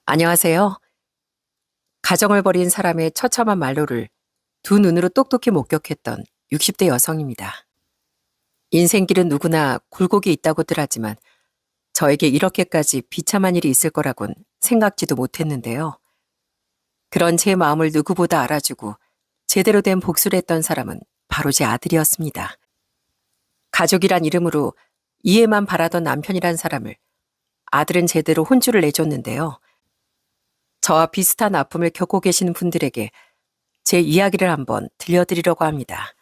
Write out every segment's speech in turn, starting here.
안녕하세요. 가정을 벌인 사람의 처참한 말로를 두 눈으로 똑똑히 목격했던 60대 여성입니다. 인생길은 누구나 굴곡이 있다고들 하지만 저에게 이렇게까지 비참한 일이 있을 거라곤 생각지도 못했는데요. 그런 제 마음을 누구보다 알아주고 제대로 된 복수를 했던 사람은 바로 제 아들이었습니다. 가족이란 이름으로 이해만 바라던 남편이란 사람을 아들은 제대로 혼쭐을 내줬는데요. 저와 비슷한 아픔을 겪고 계시는 분들에게 제 이야기를 한번 들려드리려고 합니다.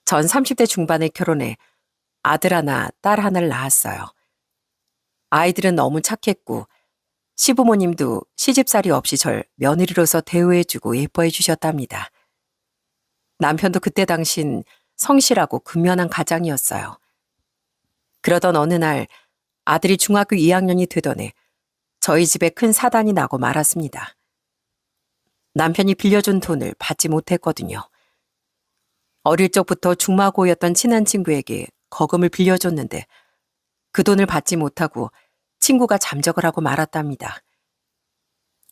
전 30대 중반에 결혼해 아들 하나, 딸 하나를 낳았어요. 아이들은 너무 착했고 시부모님도 시집살이 없이 절 며느리로서 대우해주고 예뻐해 주셨답니다. 남편도 그때 당신 성실하고 근면한 가장이었어요. 그러던 어느 날 아들이 중학교 2학년이 되던 해 저희 집에 큰 사단이 나고 말았습니다. 남편이 빌려준 돈을 받지 못했거든요. 어릴 적부터 중마고였던 친한 친구에게 거금을 빌려줬는데 그 돈을 받지 못하고 친구가 잠적을 하고 말았답니다.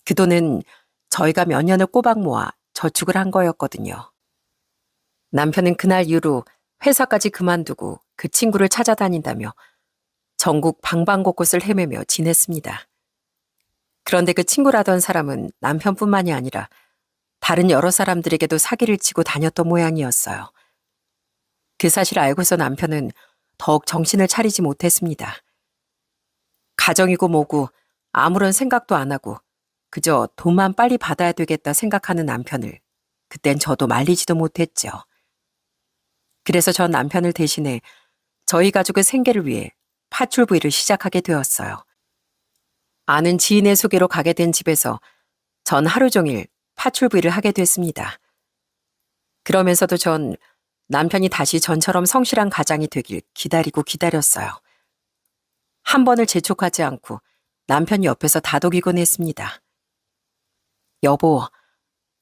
그 돈은 저희가 몇 년을 꼬박 모아 저축을 한 거였거든요. 남편은 그날 이후로 회사까지 그만두고 그 친구를 찾아다닌다며 전국 방방곳곳을 헤매며 지냈습니다. 그런데 그 친구라던 사람은 남편뿐만이 아니라 다른 여러 사람들에게도 사기를 치고 다녔던 모양이었어요. 그 사실을 알고서 남편은 더욱 정신을 차리지 못했습니다. 가정이고 뭐고 아무런 생각도 안 하고 그저 돈만 빨리 받아야 되겠다 생각하는 남편을 그땐 저도 말리지도 못했죠. 그래서 전 남편을 대신해 저희 가족의 생계를 위해 파출부일을 시작하게 되었어요. 아는 지인의 소개로 가게 된 집에서 전 하루 종일 파출부일을 하게 됐습니다. 그러면서도 전 남편이 다시 전처럼 성실한 가장이 되길 기다리고 기다렸어요. 한 번을 재촉하지 않고 남편이 옆에서 다독이곤 했습니다. 여보,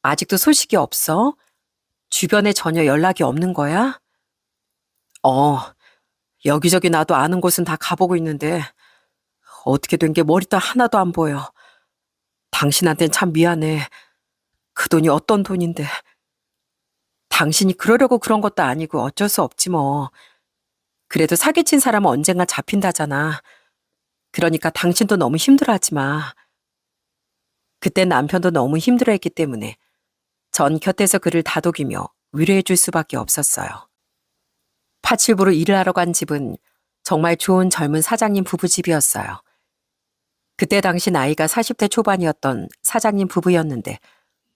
아직도 소식이 없어? 주변에 전혀 연락이 없는 거야? 어, 여기저기 나도 아는 곳은 다 가보고 있는데 어떻게 된 게 머리도 하나도 안 보여. 당신한텐 참 미안해. 그 돈이 어떤 돈인데. 당신이 그러려고 그런 것도 아니고 어쩔 수 없지 뭐. 그래도 사기친 사람은 언젠가 잡힌다잖아. 그러니까 당신도 너무 힘들어하지 마. 그때 남편도 너무 힘들어했기 때문에 전 곁에서 그를 다독이며 위로해 줄 수밖에 없었어요. 파출부로 일을 하러 간 집은 정말 좋은 젊은 사장님 부부 집이었어요. 그때 당시 나이가 40대 초반이었던 사장님 부부였는데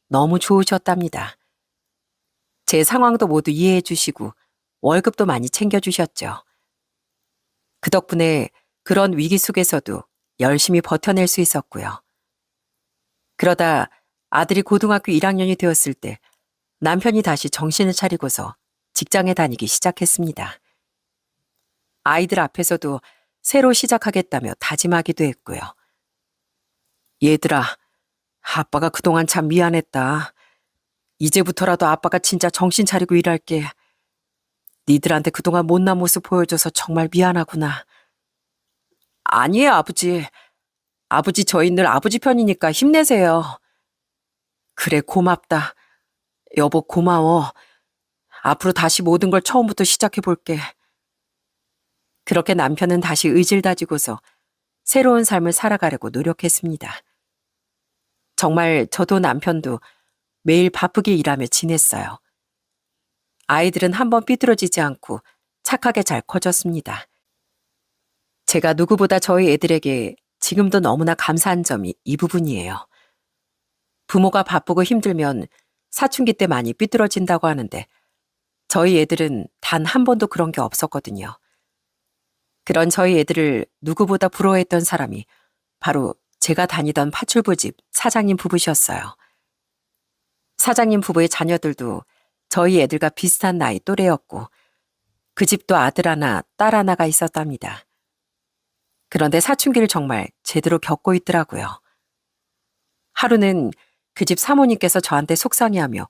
너무 좋으셨답니다. 제 상황도 모두 이해해 주시고 월급도 많이 챙겨주셨죠. 그 덕분에 그런 위기 속에서도 열심히 버텨낼 수 있었고요. 그러다 아들이 고등학교 1학년이 되었을 때 남편이 다시 정신을 차리고서 직장에 다니기 시작했습니다. 아이들 앞에서도 새로 시작하겠다며 다짐하기도 했고요. 얘들아, 아빠가 그동안 참 미안했다. 이제부터라도 아빠가 진짜 정신 차리고 일할게. 니들한테 그동안 못난 모습 보여줘서 정말 미안하구나. 아니에요, 아버지. 아버지 저희 늘 아버지 편이니까 힘내세요. 그래, 고맙다. 여보, 고마워. 앞으로 다시 모든 걸 처음부터 시작해볼게. 그렇게 남편은 다시 의지를 다지고서 새로운 삶을 살아가려고 노력했습니다. 정말 저도 남편도 매일 바쁘게 일하며 지냈어요. 아이들은 한번 삐뚤어지지 않고 착하게 잘 커졌습니다. 제가 누구보다 저희 애들에게 지금도 너무나 감사한 점이 이 부분이에요. 부모가 바쁘고 힘들면 사춘기 때 많이 삐뚤어진다고 하는데 저희 애들은 단 한 번도 그런 게 없었거든요. 그런 저희 애들을 누구보다 부러워했던 사람이 바로 제가 다니던 파출부 집 사장님 부부셨어요. 사장님 부부의 자녀들도 저희 애들과 비슷한 나이 또래였고 그 집도 아들 하나, 딸 하나가 있었답니다. 그런데 사춘기를 정말 제대로 겪고 있더라고요. 하루는 그 집 사모님께서 저한테 속상해하며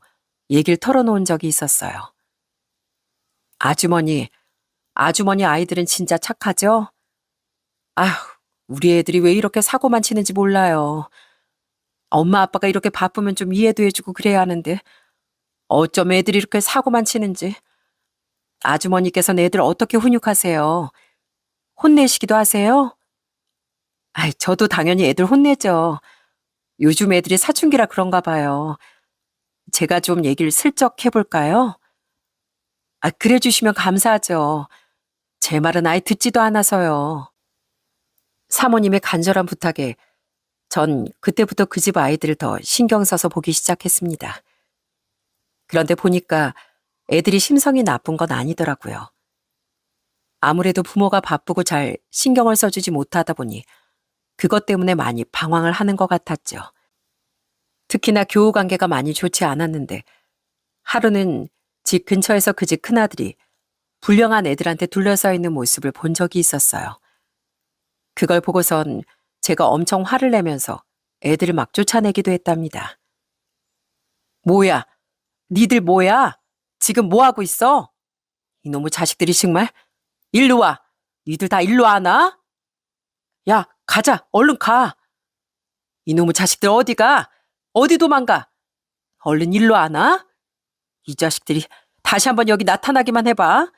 얘기를 털어놓은 적이 있었어요. 아주머니 아이들은 진짜 착하죠? 아휴, 우리 애들이 왜 이렇게 사고만 치는지 몰라요. 엄마 아빠가 이렇게 바쁘면 좀 이해도 해주고 그래야 하는데 어쩜 애들이 이렇게 사고만 치는지. 아주머니께서는 애들 어떻게 훈육하세요? 혼내시기도 하세요? 아이, 저도 당연히 애들 혼내죠. 요즘 애들이 사춘기라 그런가 봐요. 제가 좀 얘기를 슬쩍 해볼까요? 아, 그래 주시면 감사하죠. 제 말은 아예 듣지도 않아서요. 사모님의 간절한 부탁에 전 그때부터 그 집 아이들을 더 신경 써서 보기 시작했습니다. 그런데 보니까 애들이 심성이 나쁜 건 아니더라고요. 아무래도 부모가 바쁘고 잘 신경을 써주지 못하다 보니 그것 때문에 많이 방황을 하는 것 같았죠. 특히나 교우 관계가 많이 좋지 않았는데 하루는 집 근처에서 그 집 큰아들이 불량한 애들한테 둘러싸여 있는 모습을 본 적이 있었어요. 그걸 보고선 제가 엄청 화를 내면서 애들을 막 쫓아내기도 했답니다. 뭐야? 니들 뭐야? 지금 뭐 하고 있어? 이놈의 자식들이 정말. 일로 와. 니들 다 일로 와나? 야, 가자. 얼른 가. 이놈의 자식들 어디 가? 어디 도망가? 얼른 일로 와나? 이 자식들이 다시 한번 여기 나타나기만 해봐.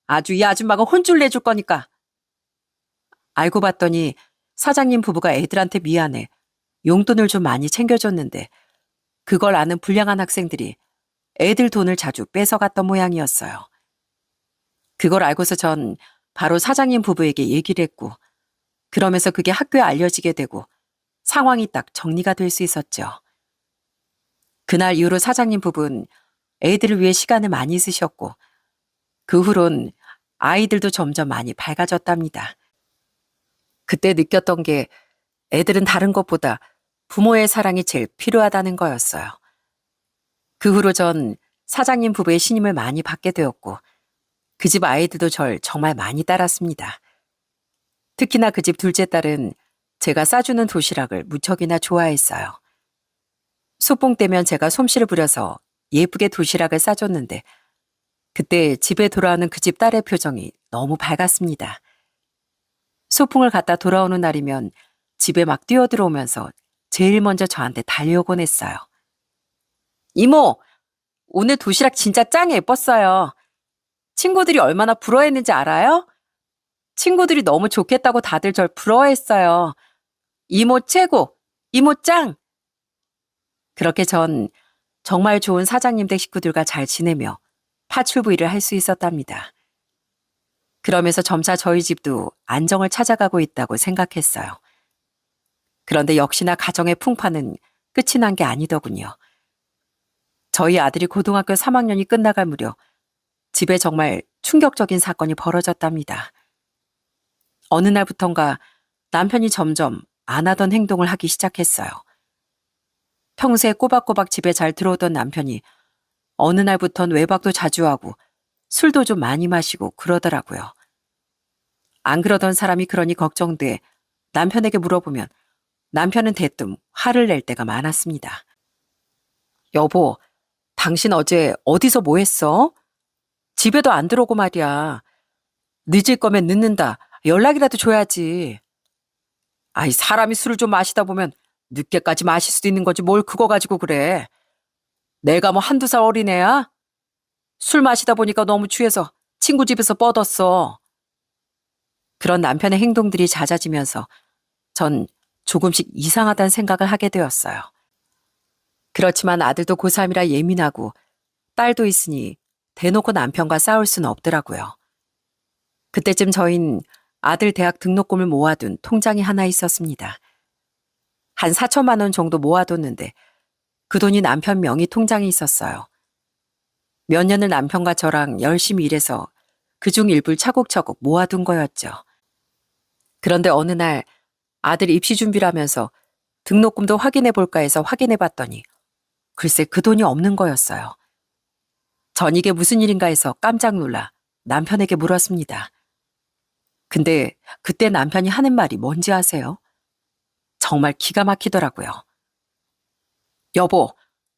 아주 이 아줌마가 혼쭐 내줄 거니까. 알고 봤더니 사장님 부부가 애들한테 미안해 용돈을 좀 많이 챙겨줬는데 그걸 아는 불량한 학생들이 애들 돈을 자주 뺏어갔던 모양이었어요. 그걸 알고서 전 바로 사장님 부부에게 얘기를 했고 그러면서 그게 학교에 알려지게 되고 상황이 딱 정리가 될 수 있었죠. 그날 이후로 사장님 부부는 애들을 위해 시간을 많이 쓰셨고 그 후론 아이들도 점점 많이 밝아졌답니다. 그때 느꼈던 게 애들은 다른 것보다 부모의 사랑이 제일 필요하다는 거였어요. 그 후로 전 사장님 부부의 신임을 많이 받게 되었고 그 집 아이들도 절 정말 많이 따랐습니다. 특히나 그 집 둘째 딸은 제가 싸주는 도시락을 무척이나 좋아했어요. 소풍 때면 제가 솜씨를 부려서 예쁘게 도시락을 싸줬는데 그때 집에 돌아오는 그 집 딸의 표정이 너무 밝았습니다. 소풍을 갔다 돌아오는 날이면 집에 막 뛰어들어오면서 제일 먼저 저한테 달려오곤 했어요. 이모, 오늘 도시락 진짜 짱 예뻤어요. 친구들이 얼마나 부러워했는지 알아요? 친구들이 너무 좋겠다고 다들 절 부러워했어요. 이모 최고! 이모 짱! 그렇게 전 정말 좋은 사장님 댁 식구들과 잘 지내며 파출부일을 할 수 있었답니다. 그러면서 점차 저희 집도 안정을 찾아가고 있다고 생각했어요. 그런데 역시나 가정의 풍파는 끝이 난 게 아니더군요. 저희 아들이 고등학교 3학년이 끝나갈 무렵 집에 정말 충격적인 사건이 벌어졌답니다. 어느 날부턴가 남편이 점점 안 하던 행동을 하기 시작했어요. 평소에 꼬박꼬박 집에 잘 들어오던 남편이 어느 날부턴 외박도 자주 하고 술도 좀 많이 마시고 그러더라고요. 안 그러던 사람이 그러니 걱정돼 남편에게 물어보면 남편은 대뜸 화를 낼 때가 많았습니다. 여보, 당신 어제 어디서 뭐 했어? 집에도 안 들어오고 말이야. 늦을 거면 늦는다. 연락이라도 줘야지. 아이, 사람이 술을 좀 마시다 보면 늦게까지 마실 수도 있는 거지 뭘 그거 가지고 그래. 내가 뭐 한두 살 어린애야? 술 마시다 보니까 너무 취해서 친구 집에서 뻗었어. 그런 남편의 행동들이 잦아지면서 전 조금씩 이상하다는 생각을 하게 되었어요. 그렇지만 아들도 고3이라 예민하고 딸도 있으니 대놓고 남편과 싸울 수는 없더라고요. 그때쯤 저흰 아들 대학 등록금을 모아둔 통장이 하나 있었습니다. 한 4천만 원 정도 모아뒀는데 그 돈이 남편 명의 통장에 있었어요. 몇 년을 남편과 저랑 열심히 일해서 그중 일부를 차곡차곡 모아둔 거였죠. 그런데 어느 날 아들 입시 준비를 하면서 등록금도 확인해 볼까 해서 확인해 봤더니 글쎄 그 돈이 없는 거였어요. 전 이게 무슨 일인가 해서 깜짝 놀라 남편에게 물었습니다. 근데 그때 남편이 하는 말이 뭔지 아세요? 정말 기가 막히더라고요. 여보,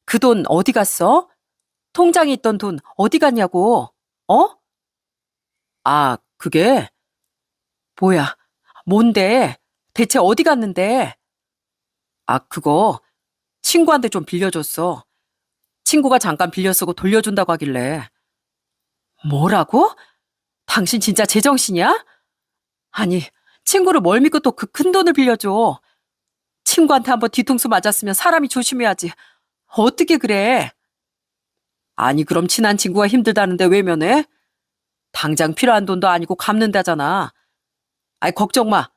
그 돈 어디 갔어? 통장에 있던 돈 어디 갔냐고, 어? 아, 그게? 뭐야, 뭔데? 대체 어디 갔는데? 아, 그거 친구한테 좀 빌려줬어. 친구가 잠깐 빌려 쓰고 돌려준다고 하길래. 뭐라고? 당신 진짜 제정신이야? 아니, 친구를 뭘 믿고 또 그 큰 돈을 빌려줘. 친구한테 한번 뒤통수 맞았으면 사람이 조심해야지. 어떻게 그래? 아니, 그럼 친한 친구가 힘들다는데 외면해? 당장 필요한 돈도 아니고 갚는다잖아. 아이, 걱정 마.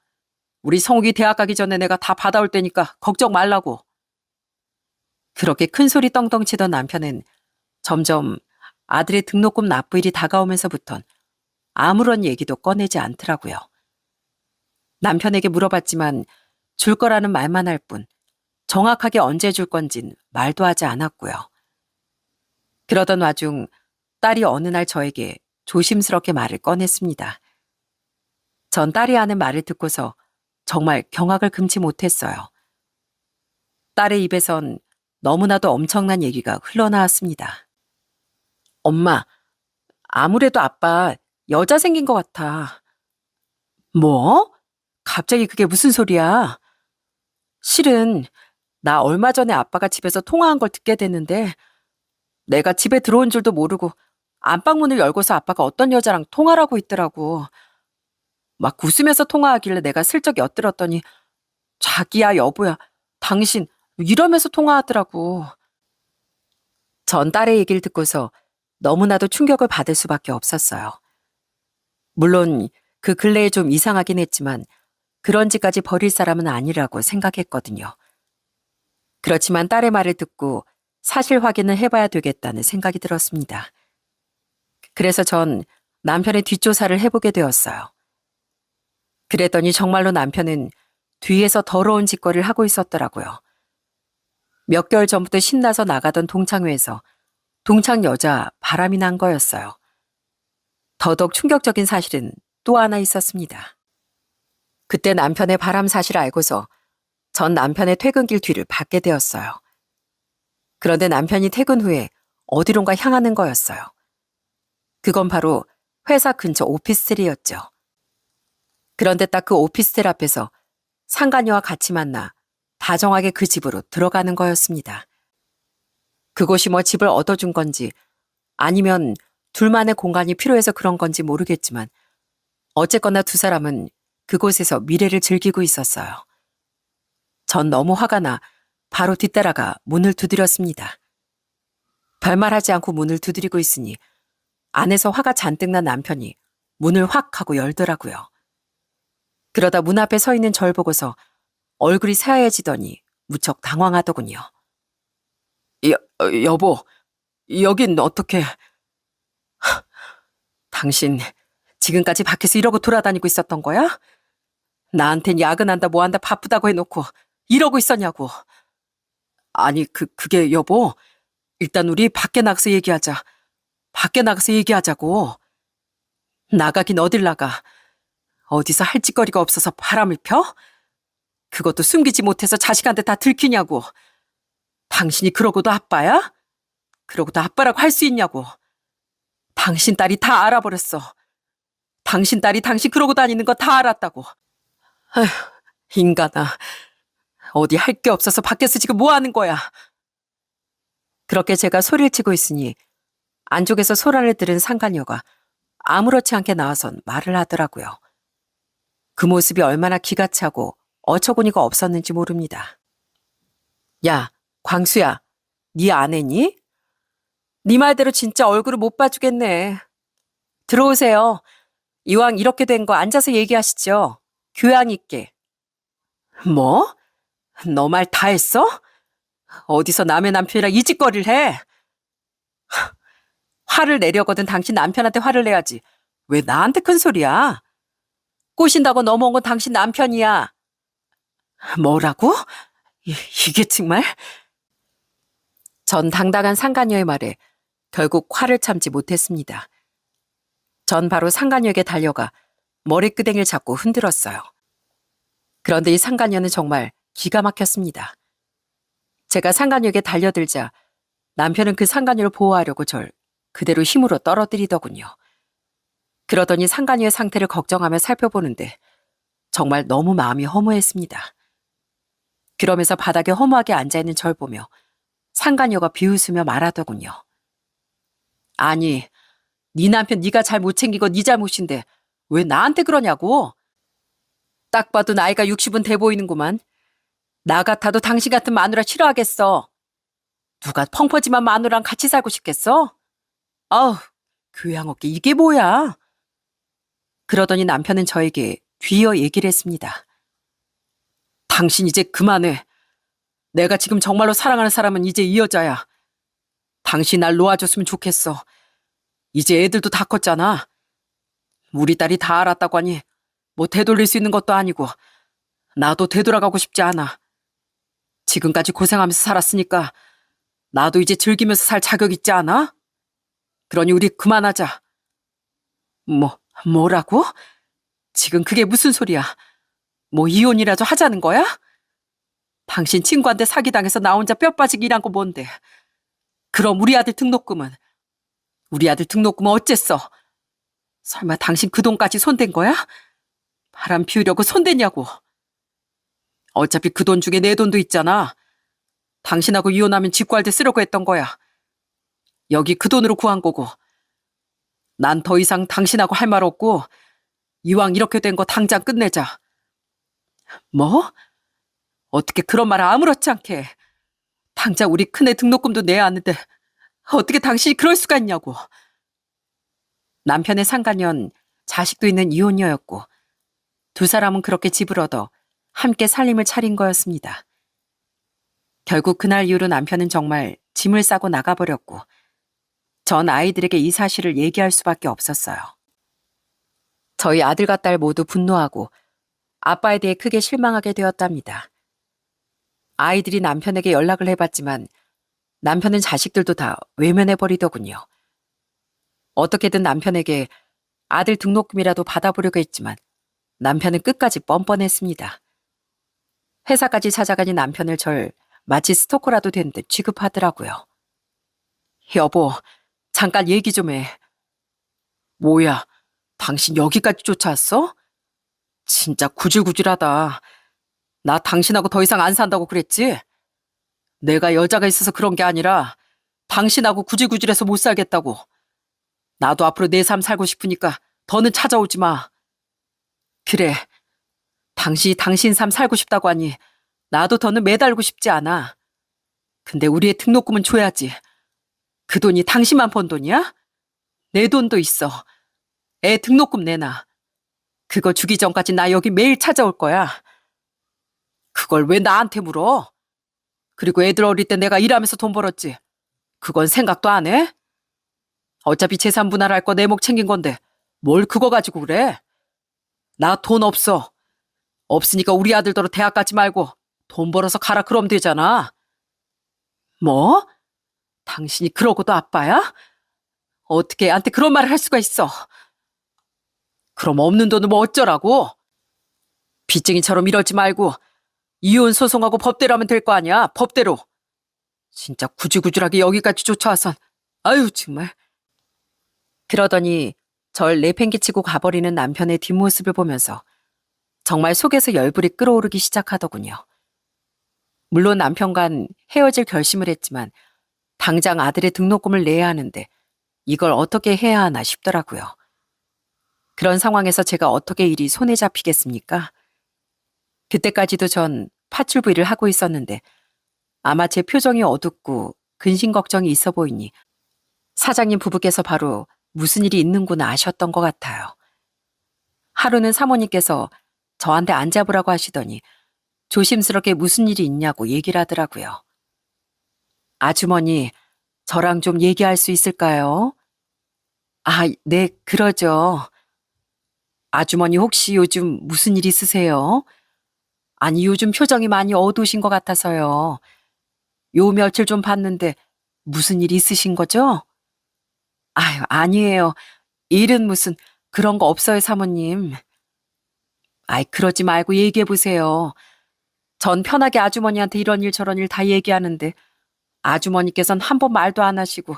우리 성욱이 대학 가기 전에 내가 다 받아올 테니까 걱정 말라고. 그렇게 큰 소리 떵떵 치던 남편은 점점 아들의 등록금 납부일이 다가오면서부턴 아무런 얘기도 꺼내지 않더라고요. 남편에게 물어봤지만 줄 거라는 말만 할 뿐 정확하게 언제 줄 건진 말도 하지 않았고요. 그러던 와중 딸이 어느 날 저에게 조심스럽게 말을 꺼냈습니다. 전 딸이 하는 말을 듣고서 정말 경악을 금치 못했어요. 딸의 입에선 너무나도 엄청난 얘기가 흘러나왔습니다. 엄마, 아무래도 아빠 여자 생긴 것 같아. 뭐? 갑자기 그게 무슨 소리야? 실은 나 얼마 전에 아빠가 집에서 통화한 걸 듣게 됐는데 내가 집에 들어온 줄도 모르고 안방문을 열고서 아빠가 어떤 여자랑 통화를 하고 있더라고. 막 웃으면서 통화하길래 내가 슬쩍 엿들었더니 자기야 여보야 당신 이러면서 통화하더라고. 전 딸의 얘기를 듣고서 너무나도 충격을 받을 수밖에 없었어요. 물론 그 근래에 좀 이상하긴 했지만 그런 짓까지 버릴 사람은 아니라고 생각했거든요. 그렇지만 딸의 말을 듣고 사실 확인을 해봐야 되겠다는 생각이 들었습니다. 그래서 전 남편의 뒷조사를 해보게 되었어요. 그랬더니 정말로 남편은 뒤에서 더러운 짓거리를 하고 있었더라고요. 몇 개월 전부터 신나서 나가던 동창회에서 동창 여자 바람이 난 거였어요. 더더욱 충격적인 사실은 또 하나 있었습니다. 그때 남편의 바람 사실을 알고서 전 남편의 퇴근길 뒤를 받게 되었어요. 그런데 남편이 퇴근 후에 어디론가 향하는 거였어요. 그건 바로 회사 근처 오피스텔이었죠. 그런데 딱 그 오피스텔 앞에서 상간녀와 같이 만나 다정하게 그 집으로 들어가는 거였습니다. 그곳이 뭐 집을 얻어준 건지 아니면 둘만의 공간이 필요해서 그런 건지 모르겠지만 어쨌거나 두 사람은 그곳에서 미래를 즐기고 있었어요. 전 너무 화가 나 바로 뒤따라가 문을 두드렸습니다. 별말하지 않고 문을 두드리고 있으니 안에서 화가 잔뜩 난 남편이 문을 확 하고 열더라고요. 그러다 문 앞에 서 있는 절 보고서 얼굴이 새하얘지더니 무척 당황하더군요. 여보, 여긴 어떻게... 당신 지금까지 밖에서 이러고 돌아다니고 있었던 거야? 나한텐 야근한다 뭐한다 바쁘다고 해놓고 이러고 있었냐고. 아니 그게 여보, 일단 우리 밖에 나가서 얘기하자. 밖에 나가서 얘기하자고. 나가긴 어딜 나가. 어디서 할 짓거리가 없어서 바람을 펴? 그것도 숨기지 못해서 자식한테 다 들키냐고. 당신이 그러고도 아빠야? 그러고도 아빠라고 할 수 있냐고. 당신 딸이 다 알아버렸어. 당신 딸이 당신 그러고 다니는 거 다 알았다고. 아휴, 인간아. 어디 할 게 없어서 밖에서 지금 뭐 하는 거야? 그렇게 제가 소리를 치고 있으니 안쪽에서 소란을 들은 상간녀가 아무렇지 않게 나와선 말을 하더라고요. 그 모습이 얼마나 기가 차고 어처구니가 없었는지 모릅니다. 야, 광수야, 네 아내니? 네 말대로 진짜 얼굴을 못 봐주겠네. 들어오세요. 이왕 이렇게 된 거 앉아서 얘기하시죠. 교양 있게. 뭐? 너 말 다 했어? 어디서 남의 남편이랑 이 짓거리를 해? 화를 내려거든 당신 남편한테 화를 내야지. 왜 나한테 큰 소리야? 꼬신다고 넘어온 건 당신 남편이야. 뭐라고? 이게 정말? 전 당당한 상간녀의 말에 결국 화를 참지 못했습니다. 전 바로 상간녀에게 달려가 머리끄댕이를 잡고 흔들었어요. 그런데 이 상간녀는 정말 기가 막혔습니다. 제가 상간녀에게 달려들자 남편은 그 상간녀를 보호하려고 절 그대로 힘으로 떨어뜨리더군요. 그러더니 상간녀의 상태를 걱정하며 살펴보는데 정말 너무 마음이 허무했습니다. 그러면서 바닥에 허무하게 앉아있는 절 보며 상간녀가 비웃으며 말하더군요. 아니, 네 남편 네가 잘 못 챙긴 건 네 잘못인데 왜 나한테 그러냐고. 딱 봐도 나이가 60은 돼 보이는구만. 나 같아도 당신 같은 마누라 싫어하겠어. 누가 펑퍼짐한 마누라랑 같이 살고 싶겠어? 아우, 교양 없게 이게 뭐야. 그러더니 남편은 저에게 뒤이어 얘기를 했습니다. 당신 이제 그만해. 내가 지금 정말로 사랑하는 사람은 이제 이 여자야. 당신 날 놓아줬으면 좋겠어. 이제 애들도 다 컸잖아. 우리 딸이 다 알았다고 하니 뭐 되돌릴 수 있는 것도 아니고 나도 되돌아가고 싶지 않아. 지금까지 고생하면서 살았으니까 나도 이제 즐기면서 살 자격 있지 않아? 그러니 우리 그만하자. 뭐라고? 지금 그게 무슨 소리야? 뭐 이혼이라도 하자는 거야? 당신 친구한테 사기당해서 나 혼자 뼈 빠지게 일한 거 뭔데? 그럼 우리 아들 등록금은? 우리 아들 등록금은 어쨌어? 설마 당신 그 돈까지 손댄 거야? 바람 피우려고 손댔냐고. 어차피 그 돈 중에 내 돈도 있잖아. 당신하고 이혼하면 집 구할 때 쓰려고 했던 거야. 여기 그 돈으로 구한 거고. 난 더 이상 당신하고 할 말 없고 이왕 이렇게 된 거 당장 끝내자. 뭐? 어떻게 그런 말을 아무렇지 않게 해. 당장 우리 큰애 등록금도 내야 하는데 어떻게 당신이 그럴 수가 있냐고. 남편의 상간년, 자식도 있는 이혼녀였고 두 사람은 그렇게 집을 얻어 함께 살림을 차린 거였습니다. 결국 그날 이후로 남편은 정말 짐을 싸고 나가버렸고 전 아이들에게 이 사실을 얘기할 수밖에 없었어요. 저희 아들과 딸 모두 분노하고 아빠에 대해 크게 실망하게 되었답니다. 아이들이 남편에게 연락을 해봤지만 남편은 자식들도 다 외면해버리더군요. 어떻게든 남편에게 아들 등록금이라도 받아보려고 했지만 남편은 끝까지 뻔뻔했습니다. 회사까지 찾아가니 남편을 절 마치 스토커라도 된 듯 취급하더라고요. 여보, 잠깐 얘기 좀 해. 뭐야, 당신 여기까지 쫓아왔어? 진짜 구질구질하다. 나 당신하고 더 이상 안 산다고 그랬지? 내가 여자가 있어서 그런 게 아니라 당신하고 구질구질해서 못 살겠다고. 나도 앞으로 내 삶 살고 싶으니까 더는 찾아오지 마. 그래, 당신이 당신 삶 살고 싶다고 하니 나도 더는 매달고 싶지 않아. 근데 우리의 등록금은 줘야지. 그 돈이 당신만 번 돈이야? 내 돈도 있어. 애 등록금 내놔. 그거 주기 전까지 나 여기 매일 찾아올 거야. 그걸 왜 나한테 물어? 그리고 애들 어릴 때 내가 일하면서 돈 벌었지. 그건 생각도 안 해? 어차피 재산 분할할 거 내 목 챙긴 건데 뭘 그거 가지고 그래? 나 돈 없어. 없으니까 우리 아들더러 대학 가지 말고 돈 벌어서 가라 그럼 되잖아. 뭐? 당신이 그러고도 아빠야? 어떻게 애한테 그런 말을 할 수가 있어? 그럼 없는 돈은 뭐 어쩌라고? 빚쟁이처럼 이러지 말고 이혼 소송하고 법대로 하면 될 거 아니야, 법대로. 진짜 구질구질하게 여기까지 쫓아와선 아유 정말. 그러더니 절 내팽개치고 가버리는 남편의 뒷모습을 보면서 정말 속에서 열불이 끓어오르기 시작하더군요. 물론 남편과는 헤어질 결심을 했지만 당장 아들의 등록금을 내야 하는데 이걸 어떻게 해야 하나 싶더라고요. 그런 상황에서 제가 어떻게 일이 손에 잡히겠습니까? 그때까지도 전 파출부 일을 하고 있었는데 아마 제 표정이 어둡고 근심 걱정이 있어 보이니 사장님 부부께서 바로 무슨 일이 있는구나 아셨던 것 같아요. 하루는 사모님께서 저한테 앉아보라고 하시더니 조심스럽게 무슨 일이 있냐고 얘기를 하더라고요. 아주머니, 저랑 좀 얘기할 수 있을까요? 아, 네, 그러죠. 아주머니 혹시 요즘 무슨 일 있으세요? 아니, 요즘 표정이 많이 어두우신 것 같아서요. 요 며칠 좀 봤는데 무슨 일 있으신 거죠? 아유, 아니에요. 일은 무슨 그런 거 없어요, 사모님. 아이, 그러지 말고 얘기해 보세요. 전 편하게 아주머니한테 이런 일 저런 일 다 얘기하는데 아주머니께선 한 번 말도 안 하시고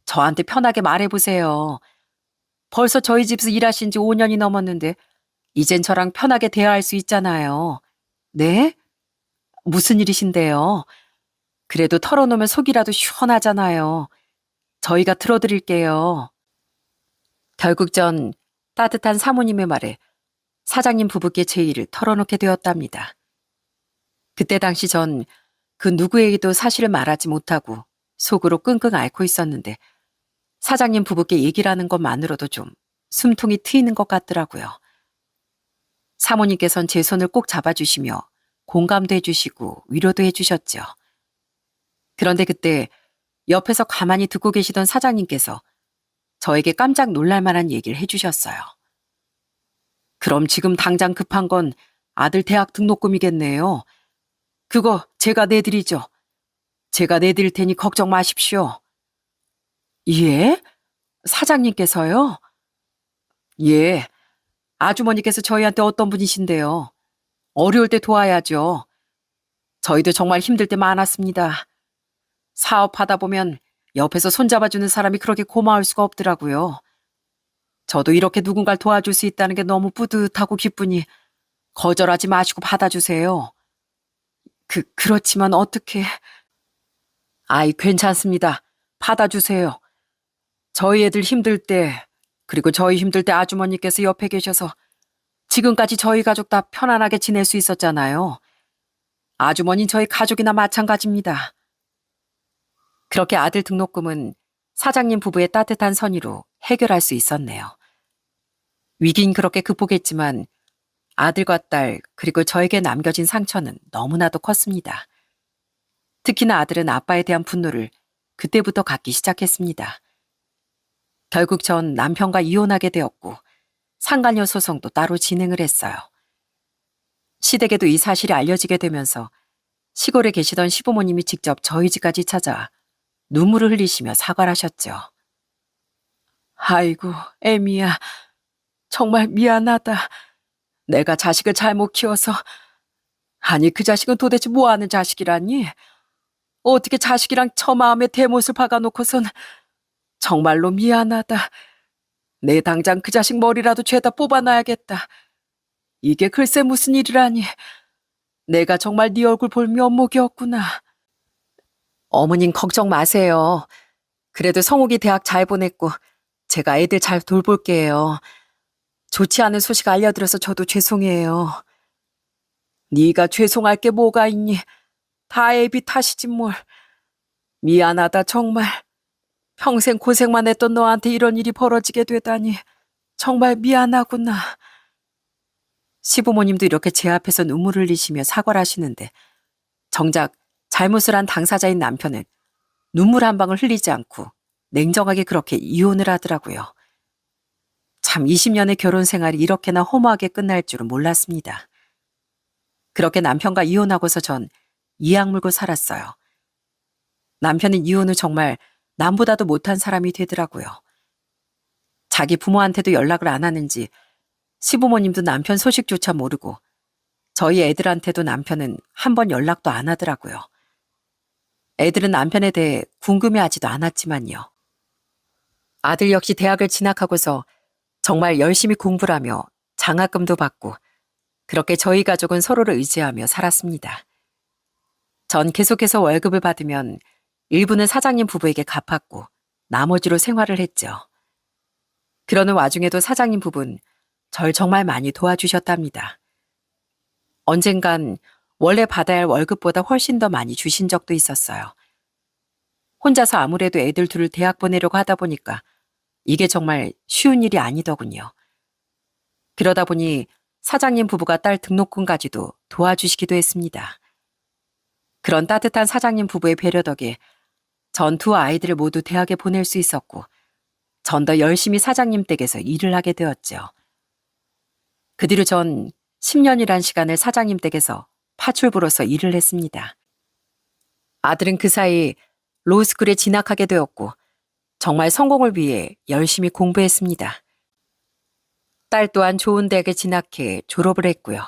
저한테 편하게 말해 보세요. 벌써 저희 집에서 일하신 지 5년이 넘었는데 이젠 저랑 편하게 대화할 수 있잖아요. 네? 무슨 일이신데요? 그래도 털어놓으면 속이라도 시원하잖아요. 저희가 들어드릴게요. 결국 전 따뜻한 사모님의 말에 사장님 부부께 제 일을 털어놓게 되었답니다. 그때 당시 전 그 누구에게도 사실을 말하지 못하고 속으로 끙끙 앓고 있었는데 사장님 부부께 얘기를 하는 것만으로도 좀 숨통이 트이는 것 같더라고요. 사모님께선 제 손을 꼭 잡아주시며 공감도 해주시고 위로도 해주셨죠. 그런데 그때 옆에서 가만히 듣고 계시던 사장님께서 저에게 깜짝 놀랄 만한 얘기를 해주셨어요. 그럼 지금 당장 급한 건 아들 대학 등록금이겠네요. 그거 제가 내드리죠. 제가 내드릴 테니 걱정 마십시오. 예? 사장님께서요? 예. 아주머니께서 저희한테 어떤 분이신데요. 어려울 때 도와야죠. 저희도 정말 힘들 때 많았습니다. 사업하다 보면 옆에서 손잡아주는 사람이 그렇게 고마울 수가 없더라고요. 저도 이렇게 누군가를 도와줄 수 있다는 게 너무 뿌듯하고 기쁘니 거절하지 마시고 받아주세요. 그렇지만 어떻게... 아이, 괜찮습니다. 받아주세요. 저희 애들 힘들 때, 그리고 저희 힘들 때 아주머니께서 옆에 계셔서 지금까지 저희 가족 다 편안하게 지낼 수 있었잖아요. 아주머니는 저희 가족이나 마찬가지입니다. 그렇게 아들 등록금은 사장님 부부의 따뜻한 선의로 해결할 수 있었네요. 위긴 그렇게 극복했지만 아들과 딸 그리고 저에게 남겨진 상처는 너무나도 컸습니다. 특히나 아들은 아빠에 대한 분노를 그때부터 갖기 시작했습니다. 결국 전 남편과 이혼하게 되었고 상간녀 소송도 따로 진행을 했어요. 시댁에도 이 사실이 알려지게 되면서 시골에 계시던 시부모님이 직접 저희 집까지 찾아와 눈물을 흘리시며 사과를 하셨죠. 아이고, 애미야. 정말 미안하다. 내가 자식을 잘못 키워서. 아니, 그 자식은 도대체 뭐하는 자식이라니? 어떻게 자식이랑 처마음에 대못을 박아놓고선. 정말로 미안하다. 내 당장 그 자식 머리라도 죄다 뽑아놔야겠다. 이게 글쎄 무슨 일이라니. 내가 정말 네 얼굴 볼 면목이었구나. 어머님 걱정 마세요. 그래도 성욱이 대학 잘 보냈고 제가 애들 잘 돌볼게요. 좋지 않은 소식 알려드려서 저도 죄송해요. 네가 죄송할 게 뭐가 있니? 다 애비 탓이지 뭘. 미안하다 정말. 평생 고생만 했던 너한테 이런 일이 벌어지게 되다니 정말 미안하구나. 시부모님도 이렇게 제 앞에서 눈물을 흘리시며 사과를 하시는데 정작 잘못을 한 당사자인 남편은 눈물 한 방울 흘리지 않고 냉정하게 그렇게 이혼을 하더라고요. 참 20년의 결혼 생활이 이렇게나 허무하게 끝날 줄은 몰랐습니다. 그렇게 남편과 이혼하고서 전 이악 물고 살았어요. 남편은 이혼 후 정말 남보다도 못한 사람이 되더라고요. 자기 부모한테도 연락을 안 하는지 시부모님도 남편 소식조차 모르고 저희 애들한테도 남편은 한 번 연락도 안 하더라고요. 애들은 남편에 대해 궁금해하지도 않았지만요. 아들 역시 대학을 진학하고서 정말 열심히 공부를 하며 장학금도 받고 그렇게 저희 가족은 서로를 의지하며 살았습니다. 전 계속해서 월급을 받으면 일부는 사장님 부부에게 갚았고 나머지로 생활을 했죠. 그러는 와중에도 사장님 부부는 절 정말 많이 도와주셨답니다. 언젠간 원래 받아야 할 월급보다 훨씬 더 많이 주신 적도 있었어요. 혼자서 아무래도 애들 둘을 대학 보내려고 하다 보니까 이게 정말 쉬운 일이 아니더군요. 그러다 보니 사장님 부부가 딸 등록금까지도 도와주시기도 했습니다. 그런 따뜻한 사장님 부부의 배려 덕에 전 두 아이들을 모두 대학에 보낼 수 있었고 전 더 열심히 사장님 댁에서 일을 하게 되었죠. 그 뒤로 전 10년이란 시간을 사장님 댁에서 파출부로서 일을 했습니다. 아들은 그 사이 로스쿨에 진학하게 되었고 정말 성공을 위해 열심히 공부했습니다. 딸 또한 좋은 대학에 진학해 졸업을 했고요.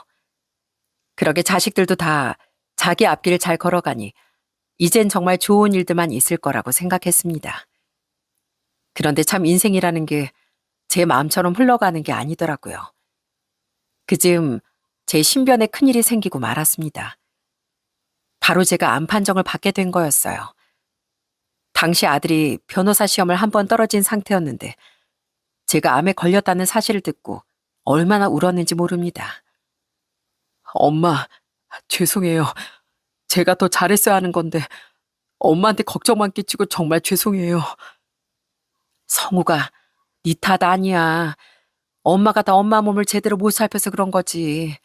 그러게 자식들도 다 자기 앞길을 잘 걸어가니 이젠 정말 좋은 일들만 있을 거라고 생각했습니다. 그런데 참 인생이라는 게 제 마음처럼 흘러가는 게 아니더라고요. 그즈음 제 신변에 큰일이 생기고 말았습니다. 바로 제가 암 판정을 받게 된 거였어요. 당시 아들이 변호사 시험을 한 번 떨어진 상태였는데 제가 암에 걸렸다는 사실을 듣고 얼마나 울었는지 모릅니다. 엄마, 죄송해요. 제가 더 잘했어야 하는 건데 엄마한테 걱정만 끼치고 정말 죄송해요. 성우가 네 탓 아니야. 엄마가 다 엄마 몸을 제대로 못 살펴서 그런 거지.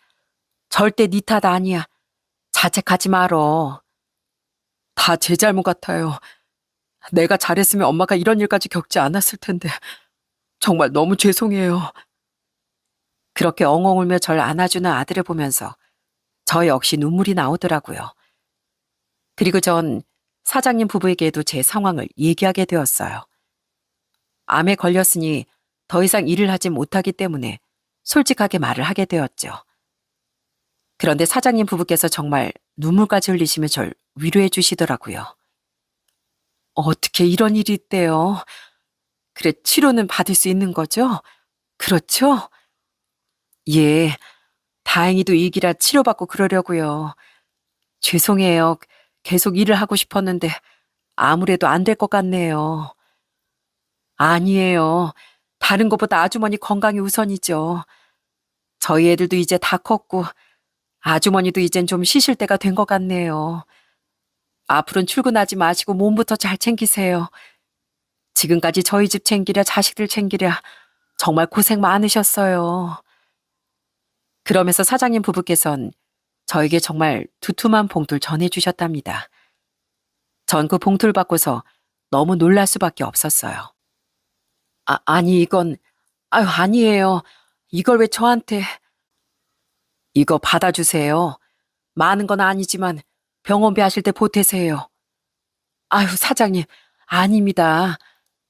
절대 네 탓 아니야. 자책하지 말어. 다 제 잘못 같아요. 내가 잘했으면 엄마가 이런 일까지 겪지 않았을 텐데 정말 너무 죄송해요. 그렇게 엉엉 울며 절 안아주는 아들을 보면서 저 역시 눈물이 나오더라고요. 그리고 전 사장님 부부에게도 제 상황을 얘기하게 되었어요. 암에 걸렸으니 더 이상 일을 하지 못하기 때문에 솔직하게 말을 하게 되었죠. 그런데 사장님 부부께서 정말 눈물까지 흘리시며 절 위로해 주시더라고요. 어떻게 이런 일이 있대요? 그래, 치료는 받을 수 있는 거죠? 그렇죠? 예, 다행히도 이기라 치료받고 그러려고요. 죄송해요. 계속 일을 하고 싶었는데 아무래도 안 될 것 같네요. 아니에요. 다른 것보다 아주머니 건강이 우선이죠. 저희 애들도 이제 다 컸고 아주머니도 이젠 좀 쉬실 때가 된 것 같네요. 앞으로는 출근하지 마시고 몸부터 잘 챙기세요. 지금까지 저희 집 챙기랴 자식들 챙기랴 정말 고생 많으셨어요. 그러면서 사장님 부부께선 저에게 정말 두툼한 봉투를 전해주셨답니다. 전 그 봉투를 받고서 너무 놀랄 수밖에 없었어요. 아니 이건, 아니에요. 이걸 왜 저한테. 이거 받아주세요. 많은 건 아니지만 병원비 하실 때 보태세요. 사장님, 아닙니다.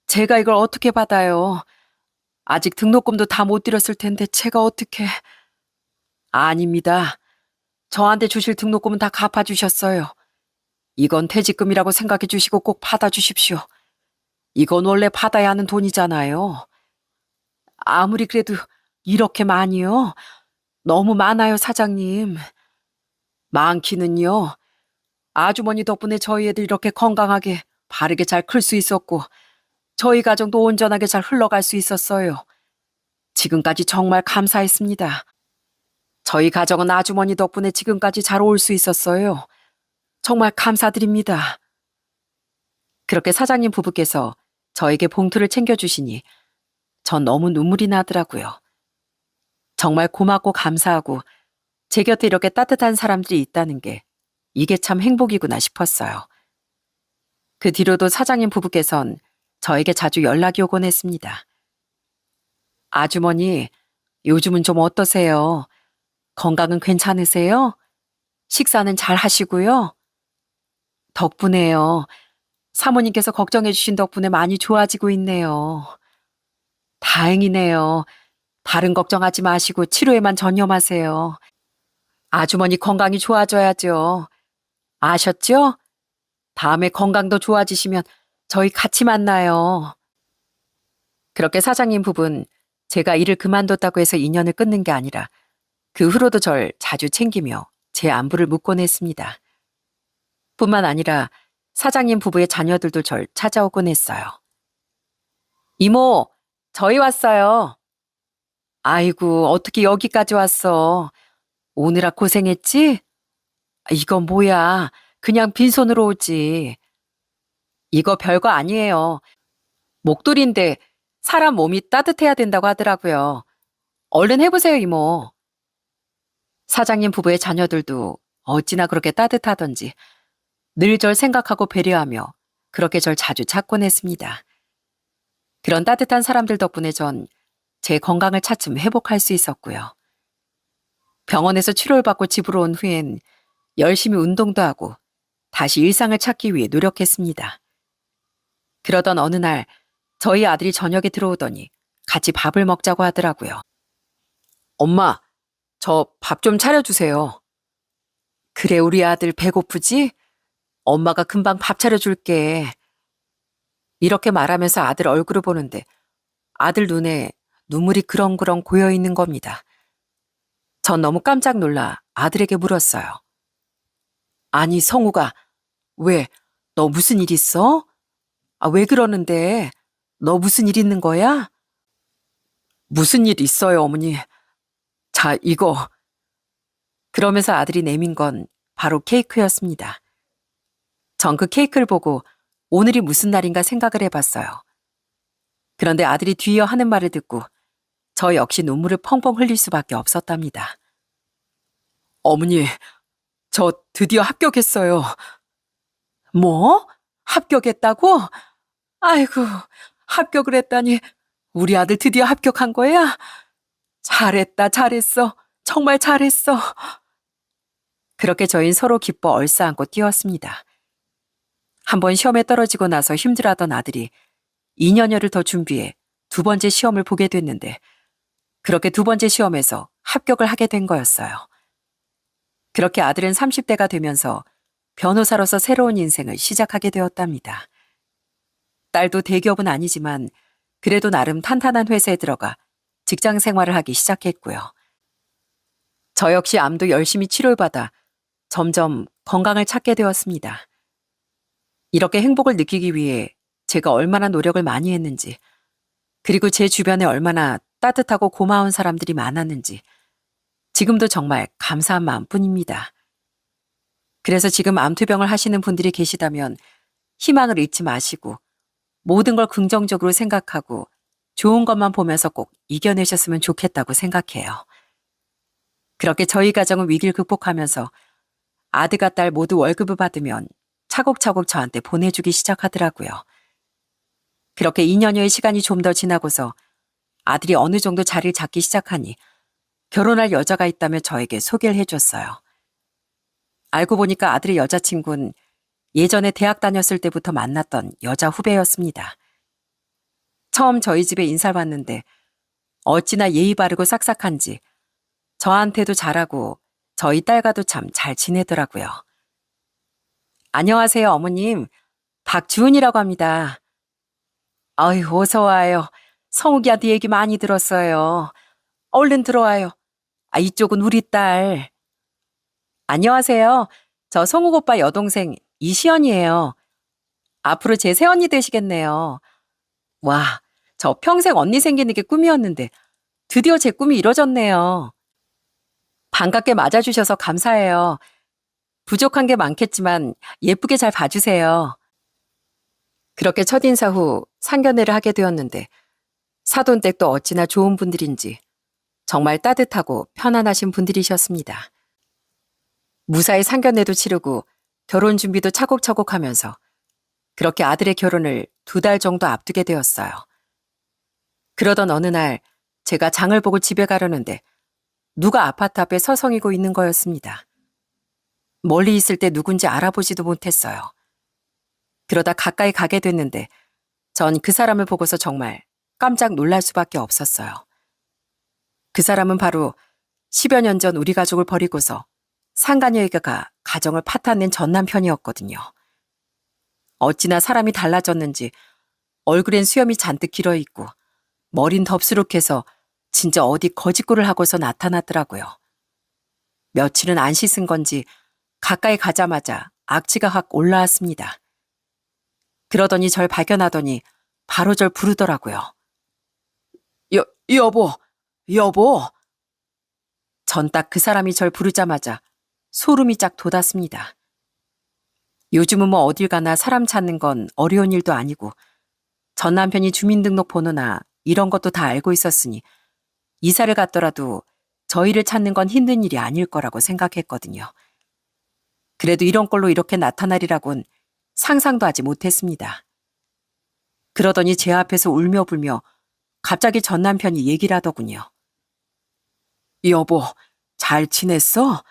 제가 이걸 어떻게 받아요? 아직 등록금도 다 못 드렸을 텐데 제가 어떻게. 아닙니다. 저한테 주실 등록금은 다 갚아주셨어요. 이건 퇴직금이라고 생각해 주시고 꼭 받아주십시오. 이건 원래 받아야 하는 돈이잖아요. 아무리 그래도 이렇게 많이요? 너무 많아요, 사장님. 많기는요. 아주머니 덕분에 저희 애들 이렇게 건강하게 바르게 잘 클 수 있었고 저희 가정도 온전하게 잘 흘러갈 수 있었어요. 지금까지 정말 감사했습니다. 저희 가정은 아주머니 덕분에 지금까지 잘 올 수 있었어요. 정말 감사드립니다. 그렇게 사장님 부부께서 저에게 봉투를 챙겨주시니 전 너무 눈물이 나더라고요. 정말 고맙고 감사하고 제 곁에 이렇게 따뜻한 사람들이 있다는 게 이게 참 행복이구나 싶었어요. 그 뒤로도 사장님 부부께선 저에게 자주 연락이 오곤 했습니다. 아주머니, 요즘은 좀 어떠세요? 건강은 괜찮으세요? 식사는 잘 하시고요? 덕분에요. 사모님께서 걱정해 주신 덕분에 많이 좋아지고 있네요. 다행이네요. 다른 걱정하지 마시고 치료에만 전념하세요. 아주머니 건강이 좋아져야죠. 아셨죠? 다음에 건강도 좋아지시면 저희 같이 만나요. 그렇게 사장님 부부는 제가 일을 그만뒀다고 해서 인연을 끊는 게 아니라 그 후로도 절 자주 챙기며 제 안부를 묻곤 했습니다. 뿐만 아니라 사장님 부부의 자녀들도 절 찾아오곤 했어요. 이모, 저희 왔어요. 아이고, 어떻게 여기까지 왔어? 오느라 고생했지? 이건 뭐야? 그냥 빈손으로 오지. 이거 별거 아니에요. 목도리인데 사람 몸이 따뜻해야 된다고 하더라고요. 얼른 해보세요, 이모. 사장님 부부의 자녀들도 어찌나 그렇게 따뜻하던지 늘 절 생각하고 배려하며 그렇게 절 자주 찾곤 했습니다. 그런 따뜻한 사람들 덕분에 전 제 건강을 차츰 회복할 수 있었고요. 병원에서 치료를 받고 집으로 온 후엔 열심히 운동도 하고 다시 일상을 찾기 위해 노력했습니다. 그러던 어느 날 저희 아들이 저녁에 들어오더니 같이 밥을 먹자고 하더라고요. 엄마, 저 밥 좀 차려주세요. 그래, 우리 아들 배고프지? 엄마가 금방 밥 차려줄게. 이렇게 말하면서 아들 얼굴을 보는데 아들 눈에 눈물이 그렁그렁 고여 있는 겁니다. 전 너무 깜짝 놀라 아들에게 물었어요. 아니, 성우가, 왜, 너 무슨 일 있어? 왜 그러는데? 너 무슨 일 있는 거야? 무슨 일 있어요, 어머니. 자, 이거. 그러면서 아들이 내민 건 바로 케이크였습니다. 전 그 케이크를 보고 오늘이 무슨 날인가 생각을 해봤어요. 그런데 아들이 뒤이어 하는 말을 듣고 저 역시 눈물을 펑펑 흘릴 수밖에 없었답니다. 어머니, 저 드디어 합격했어요. 뭐? 합격했다고? 아이고, 합격을 했다니 우리 아들 드디어 합격한 거야? 잘했다, 잘했어. 정말 잘했어. 그렇게 저희는 서로 기뻐 얼싸안고 뛰었습니다. 한번 시험에 떨어지고 나서 힘들어하던 아들이 2년여를 더 준비해 두 번째 시험을 보게 됐는데 그렇게 두 번째 시험에서 합격을 하게 된 거였어요. 그렇게 아들은 30대가 되면서 변호사로서 새로운 인생을 시작하게 되었답니다. 딸도 대기업은 아니지만 그래도 나름 탄탄한 회사에 들어가 직장 생활을 하기 시작했고요. 저 역시 암도 열심히 치료를 받아 점점 건강을 찾게 되었습니다. 이렇게 행복을 느끼기 위해 제가 얼마나 노력을 많이 했는지, 그리고 제 주변에 얼마나 따뜻하고 고마운 사람들이 많았는지, 지금도 정말 감사한 마음뿐입니다. 그래서 지금 암투병을 하시는 분들이 계시다면 희망을 잃지 마시고 모든 걸 긍정적으로 생각하고 좋은 것만 보면서 꼭 이겨내셨으면 좋겠다고 생각해요. 그렇게 저희 가정은 위기를 극복하면서 아들과 딸 모두 월급을 받으면 차곡차곡 저한테 보내주기 시작하더라고요. 그렇게 2년여의 시간이 좀 더 지나고서 아들이 어느 정도 자리를 잡기 시작하니 결혼할 여자가 있다며 저에게 소개를 해줬어요. 알고 보니까 아들의 여자친구는 예전에 대학 다녔을 때부터 만났던 여자 후배였습니다. 처음 저희 집에 인사를 왔는데 어찌나 예의 바르고 싹싹한지 저한테도 잘하고 저희 딸과도 참 잘 지내더라고요. 안녕하세요, 어머님. 박주은이라고 합니다. 아유, 어서 와요. 성욱이한테 얘기 많이 들었어요. 얼른 들어와요. 이쪽은 우리 딸. 안녕하세요. 저 성욱 오빠 여동생 이시연이에요. 앞으로 제 새언니 되시겠네요. 와, 저 평생 언니 생기는 게 꿈이었는데 드디어 제 꿈이 이뤄졌네요. 반갑게 맞아주셔서 감사해요. 부족한 게 많겠지만 예쁘게 잘 봐주세요. 그렇게 첫인사 후 상견례를 하게 되었는데 사돈댁도 어찌나 좋은 분들인지 정말 따뜻하고 편안하신 분들이셨습니다. 무사히 상견례도 치르고 결혼 준비도 차곡차곡 하면서 그렇게 아들의 결혼을 2달 정도 앞두게 되었어요. 그러던 어느 날 제가 장을 보고 집에 가려는데 누가 아파트 앞에 서성이고 있는 거였습니다. 멀리 있을 때 누군지 알아보지도 못했어요. 그러다 가까이 가게 됐는데 전 그 사람을 보고서 정말 깜짝 놀랄 수밖에 없었어요. 그 사람은 바로 10여 년 전 우리 가족을 버리고서 상간녀에게 가 가정을 파탄낸 전 남편이었거든요. 어찌나 사람이 달라졌는지 얼굴엔 수염이 잔뜩 길어있고 머린 덥수룩해서 진짜 어디 거짓골을 하고서 나타났더라고요. 며칠은 안 씻은 건지 가까이 가자마자 악취가 확 올라왔습니다. 그러더니 절 발견하더니 바로 절 부르더라고요. 여보, 여보. 전 딱 그 사람이 절 부르자마자 소름이 쫙 돋았습니다. 요즘은 뭐 어딜 가나 사람 찾는 건 어려운 일도 아니고 전 남편이 주민등록번호나 이런 것도 다 알고 있었으니 이사를 갔더라도 저희를 찾는 건 힘든 일이 아닐 거라고 생각했거든요. 그래도 이런 꼴로 이렇게 나타나리라곤 상상도 하지 못했습니다. 그러더니 제 앞에서 울며 불며 갑자기 전 남편이 얘기를 하더군요. 여보, 잘 지냈어?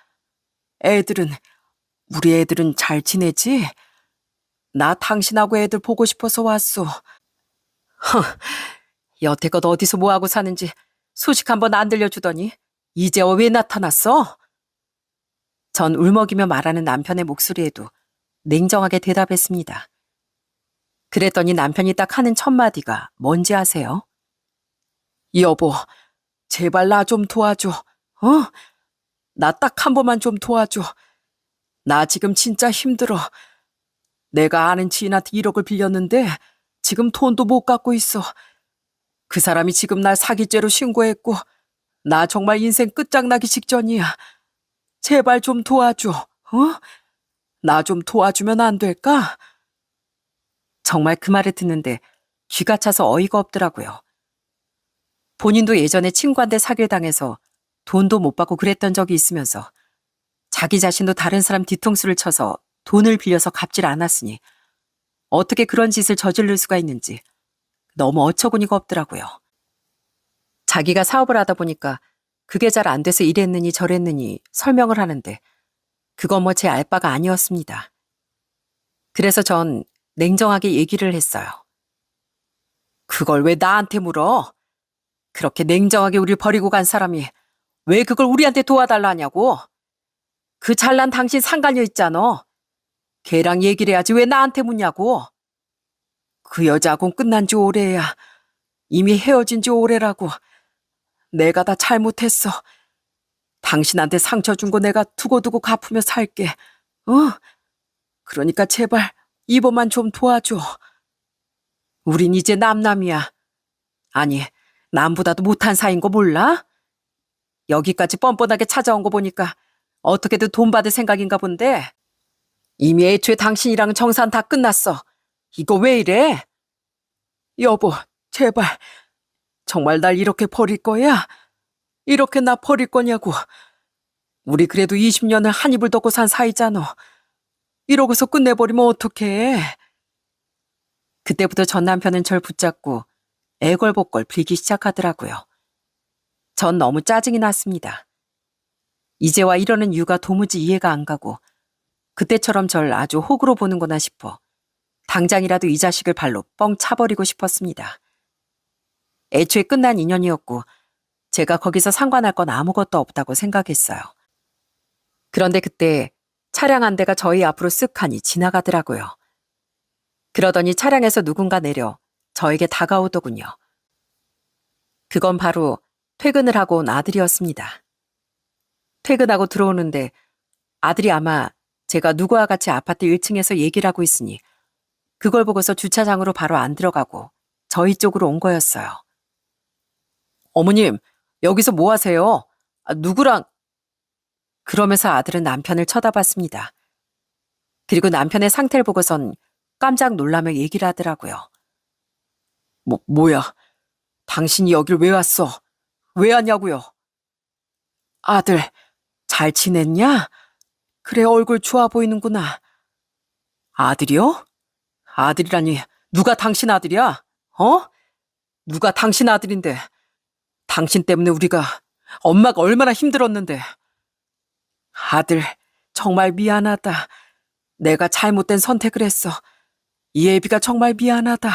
우리 애들은 잘 지내지? 나 당신하고 애들 보고 싶어서 왔어. 여태껏 어디서 뭐하고 사는지 소식 한번 안 들려주더니 이제 왜 나타났어? 전 울먹이며 말하는 남편의 목소리에도 냉정하게 대답했습니다. 그랬더니 남편이 딱 하는 첫 마디가 뭔지 아세요? 여보, 제발 나 좀 도와줘. 나 딱 한 번만 좀 도와줘. 나 지금 진짜 힘들어. 내가 아는 지인한테 1억을 빌렸는데 지금 돈도 못 갚고 있어. 그 사람이 지금 날 사기죄로 신고했고 나 정말 인생 끝장나기 직전이야. 제발 좀 도와줘. 나 좀 도와주면 안 될까? 정말 그 말을 듣는데 귀가 차서 어이가 없더라고요. 본인도 예전에 친구한테 사기를 당해서 돈도 못 받고 그랬던 적이 있으면서 자기 자신도 다른 사람 뒤통수를 쳐서 돈을 빌려서 갚질 않았으니 어떻게 그런 짓을 저지를 수가 있는지 너무 어처구니가 없더라고요. 자기가 사업을 하다 보니까 그게 잘 안 돼서 이랬느니 저랬느니 설명을 하는데 그건 뭐 제 알바가 아니었습니다. 그래서 전 냉정하게 얘기를 했어요. 그걸 왜 나한테 물어? 그렇게 냉정하게 우릴 버리고 간 사람이 왜 그걸 우리한테 도와달라 하냐고? 그 잘난 당신 상간녀 있잖아. 걔랑 얘기를 해야지 왜 나한테 묻냐고. 그 여자하고는 끝난 지 오래야. 이미 헤어진 지 오래라고. 내가 다 잘못했어. 당신한테 상처 준 거 내가 두고두고 갚으며 살게. 그러니까 제발 이번만 좀 도와줘. 우린 이제 남남이야. 아니, 남보다도 못한 사이인 거 몰라? 여기까지 뻔뻔하게 찾아온 거 보니까 어떻게든 돈 받을 생각인가 본데 이미 애초에 당신이랑 정산 다 끝났어. 이거 왜 이래? 여보, 제발. 정말 날 이렇게 버릴 거야? 이렇게 나 버릴 거냐고. 우리 그래도 20년을 한 입을 덮고 산 사이잖아. 이러고서 끝내버리면 어떡해. 그때부터 전 남편은 절 붙잡고 애걸복걸 빌기 시작하더라고요. 전 너무 짜증이 났습니다. 이제와 이러는 이유가 도무지 이해가 안 가고 그때처럼 절 아주 호구로 보는구나 싶어 당장이라도 이 자식을 발로 뻥 차버리고 싶었습니다. 애초에 끝난 인연이었고 제가 거기서 상관할 건 아무것도 없다고 생각했어요. 그런데 그때 차량 한 대가 저희 앞으로 쓱하니 지나가더라고요. 그러더니 차량에서 누군가 내려 저에게 다가오더군요. 그건 바로 퇴근을 하고 온 아들이었습니다. 퇴근하고 들어오는데 아들이 아마 제가 누구와 같이 아파트 1층에서 얘기를 하고 있으니 그걸 보고서 주차장으로 바로 안 들어가고 저희 쪽으로 온 거였어요. 어머님, 여기서 뭐 하세요? 누구랑? 그러면서 아들은 남편을 쳐다봤습니다. 그리고 남편의 상태를 보고선 깜짝 놀라며 얘기를 하더라고요. 뭐야? 당신이 여길 왜 왔어? 왜 왔냐고요? 아들, 잘 지냈냐? 그래, 얼굴 좋아 보이는구나. 아들이요? 아들이라니, 누가 당신 아들이야? 누가 당신 아들인데? 당신 때문에 엄마가 얼마나 힘들었는데. 아들, 정말 미안하다. 내가 잘못된 선택을 했어. 예비가 정말 미안하다.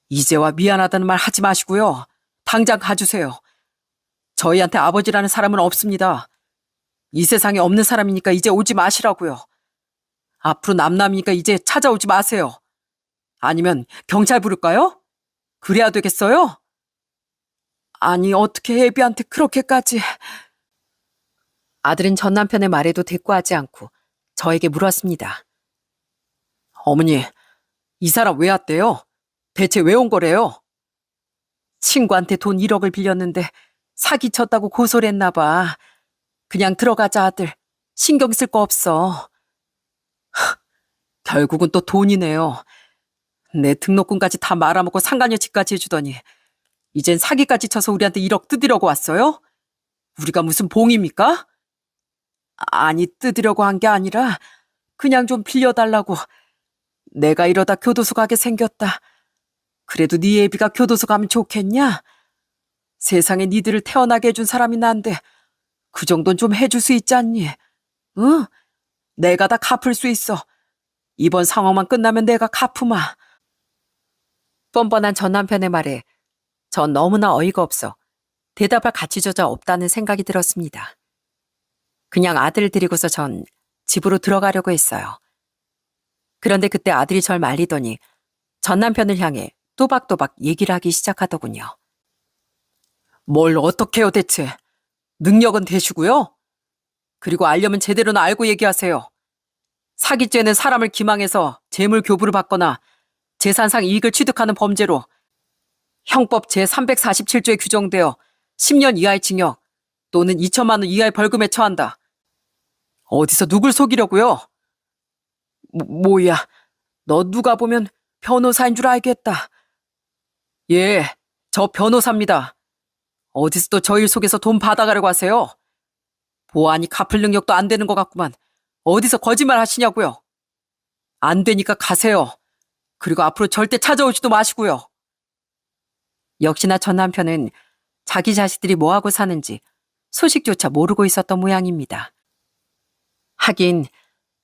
이제와 미안하다는 말 하지 마시고요. 당장 가주세요. 저희한테 아버지라는 사람은 없습니다. 이 세상에 없는 사람이니까 이제 오지 마시라고요. 앞으로 남남이니까 이제 찾아오지 마세요. 아니면 경찰 부를까요? 그래야 되겠어요? 아니, 어떻게 애비한테 그렇게까지... 아들은 전 남편의 말에도 대꾸하지 않고 저에게 물었습니다. 어머니, 이 사람 왜 왔대요? 대체 왜 온 거래요? 친구한테 돈 1억을 빌렸는데 사기쳤다고 고소를 했나 봐. 그냥 들어가자, 아들. 신경 쓸 거 없어. 결국은 또 돈이네요. 내 등록금까지 다 말아먹고 상간녀 집까지 해주더니 이젠 사기까지 쳐서 우리한테 1억 뜯으려고 왔어요? 우리가 무슨 봉입니까? 아니, 뜯으려고 한 게 아니라 그냥 좀 빌려달라고. 내가 이러다 교도소 가게 생겼다. 그래도 네 애비가 교도소 가면 좋겠냐? 세상에 니들을 태어나게 해준 사람이 난데 그 정도는 좀 해줄 수 있지 않니? 응? 내가 다 갚을 수 있어. 이번 상황만 끝나면 내가 갚으마. 뻔뻔한 전 남편의 말에 전 너무나 어이가 없어 대답할 가치조차 없다는 생각이 들었습니다. 그냥 아들을 데리고서 전 집으로 들어가려고 했어요. 그런데 그때 아들이 절 말리더니 전 남편을 향해 또박또박 얘기를 하기 시작하더군요. 뭘 어떻게 해요 대체? 능력은 되시고요? 그리고 알려면 제대로는 알고 얘기하세요. 사기죄는 사람을 기망해서 재물 교부를 받거나 재산상 이익을 취득하는 범죄로 형법 제347조에 규정되어 10년 이하의 징역 또는 2천만 원 이하의 벌금에 처한다. 어디서 누굴 속이려고요? 뭐야, 너 누가 보면 변호사인 줄 알겠다. 예, 저 변호사입니다. 어디서 또 저 일 속에서 돈 받아가려고 하세요? 보안이 갚을 능력도 안 되는 것 같구만. 어디서 거짓말 하시냐고요? 안 되니까 가세요. 그리고 앞으로 절대 찾아오지도 마시고요. 역시나 전 남편은 자기 자식들이 뭐하고 사는지 소식조차 모르고 있었던 모양입니다. 하긴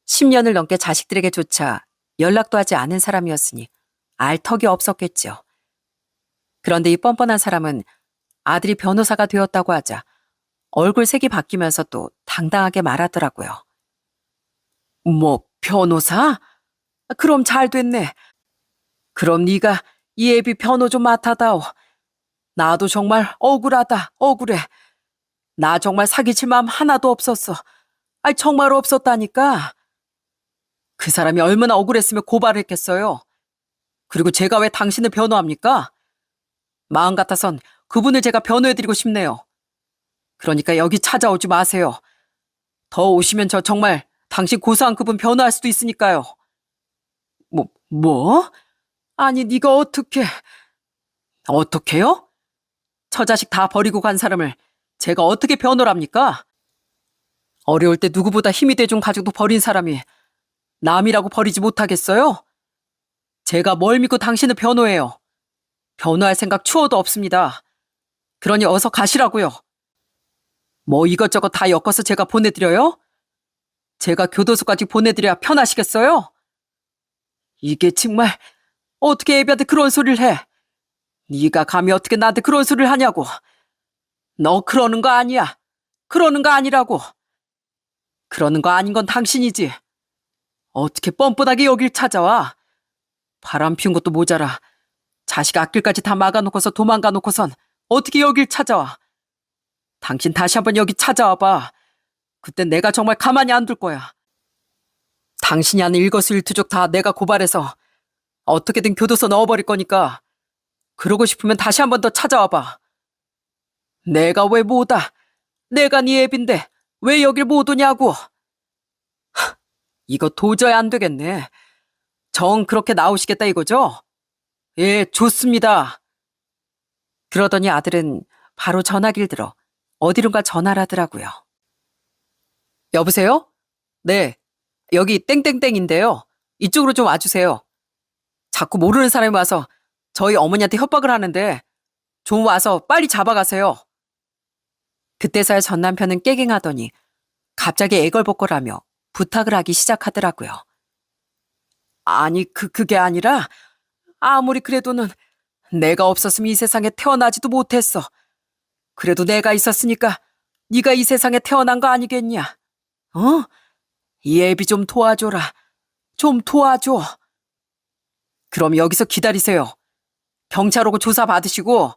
10년을 넘게 자식들에게조차 연락도 하지 않은 사람이었으니 알 턱이 없었겠죠. 그런데 이 뻔뻔한 사람은 아들이 변호사가 되었다고 하자 얼굴 색이 바뀌면서 또 당당하게 말하더라고요. 뭐 변호사? 그럼 잘 됐네. 그럼 네가 이 애비 변호 좀 맡아다오. 나도 정말 억울하다, 억울해. 나 정말 사기칠 마음 하나도 없었어. 아니 정말 없었다니까. 그 사람이 얼마나 억울했으면 고발을 했겠어요. 그리고 제가 왜 당신을 변호합니까? 마음 같아선 그분을 제가 변호해드리고 싶네요. 그러니까 여기 찾아오지 마세요. 더 오시면 저 정말 당신 고소한 그분 변호할 수도 있으니까요. 뭐? 아니 네가 어떻게요? 처자식 다 버리고 간 사람을 제가 어떻게 변호를 합니까? 어려울 때 누구보다 힘이 돼준 가족도 버린 사람이 남이라고 버리지 못하겠어요? 제가 뭘 믿고 당신을 변호해요. 변호할 생각 추워도 없습니다. 그러니 어서 가시라고요. 뭐 이것저것 다 엮어서 제가 보내드려요? 제가 교도소까지 보내드려야 편하시겠어요? 이게 정말 어떻게 애비한테 그런 소리를 해? 네가 감히 어떻게 나한테 그런 소리를 하냐고. 너 그러는 거 아니야. 그러는 거 아니라고. 그러는 거 아닌 건 당신이지. 어떻게 뻔뻔하게 여길 찾아와. 바람 피운 것도 모자라. 자식 앞길까지 다 막아놓고서 도망가 놓고선 어떻게 여길 찾아와. 당신 다시 한번 여기 찾아와봐. 그땐 내가 정말 가만히 안 둘 거야. 당신이 하는 일거수일투족 다 내가 고발해서 어떻게든 교도소 넣어버릴 거니까 그러고 싶으면 다시 한번 더 찾아와봐. 내가 왜 못 와? 내가 네 애빈데 왜 여길 못 오냐고. 이거 도저히 안 되겠네. 정 그렇게 나오시겠다 이거죠? 예, 좋습니다. 그러더니 아들은 바로 전화기를 들어 어디론가 전화를 하더라고요. 여보세요? 네, 여기 땡땡땡인데요. 이쪽으로 좀 와주세요. 자꾸 모르는 사람이 와서 저희 어머니한테 협박을 하는데 좀 와서 빨리 잡아가세요. 그때서야 전 남편은 깨갱하더니 갑자기 애걸복걸하며 부탁을 하기 시작하더라고요. 아니 그게 아니라 아무리 그래도는 내가 없었으면 이 세상에 태어나지도 못했어. 그래도 내가 있었으니까 네가 이 세상에 태어난 거 아니겠냐? 어? 이 애비 좀 도와줘라. 좀 도와줘. 그럼 여기서 기다리세요. 경찰 오고 조사 받으시고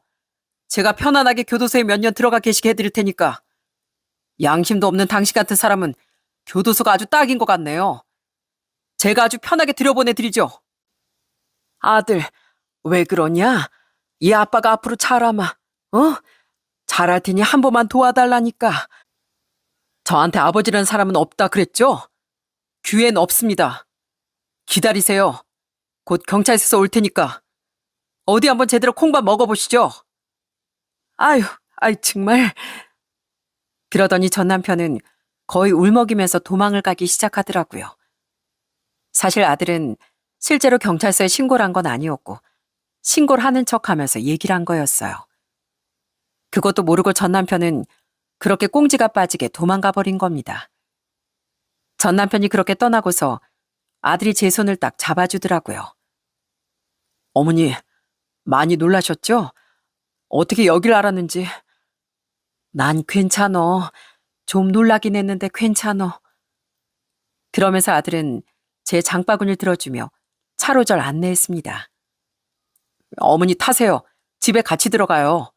제가 편안하게 교도소에 몇 년 들어가 계시게 해드릴 테니까. 양심도 없는 당신 같은 사람은 교도소가 아주 딱인 것 같네요. 제가 아주 편하게 들여보내드리죠. 아들, 왜 그러냐? 이 아빠가 앞으로 잘하마. 잘할 테니 한 번만 도와달라니까. 저한테 아버지라는 사람은 없다 그랬죠? 귀엔 없습니다. 기다리세요. 곧 경찰서에서 올 테니까. 어디 한번 제대로 콩밥 먹어보시죠. 아유, 정말. 그러더니 전 남편은 거의 울먹이면서 도망을 가기 시작하더라고요. 사실 아들은 실제로 경찰서에 신고를 한 건 아니었고 신고를 하는 척하면서 얘기를 한 거였어요. 그것도 모르고 전 남편은 그렇게 꽁지가 빠지게 도망가 버린 겁니다. 전 남편이 그렇게 떠나고서 아들이 제 손을 딱 잡아주더라고요. 어머니, 많이 놀라셨죠? 어떻게 여길 알았는지. 난 괜찮어. 좀 놀라긴 했는데 괜찮어. 그러면서 아들은 제 장바구니를 들어주며 차로 절 안내했습니다. 어머니 타세요. 집에 같이 들어가요.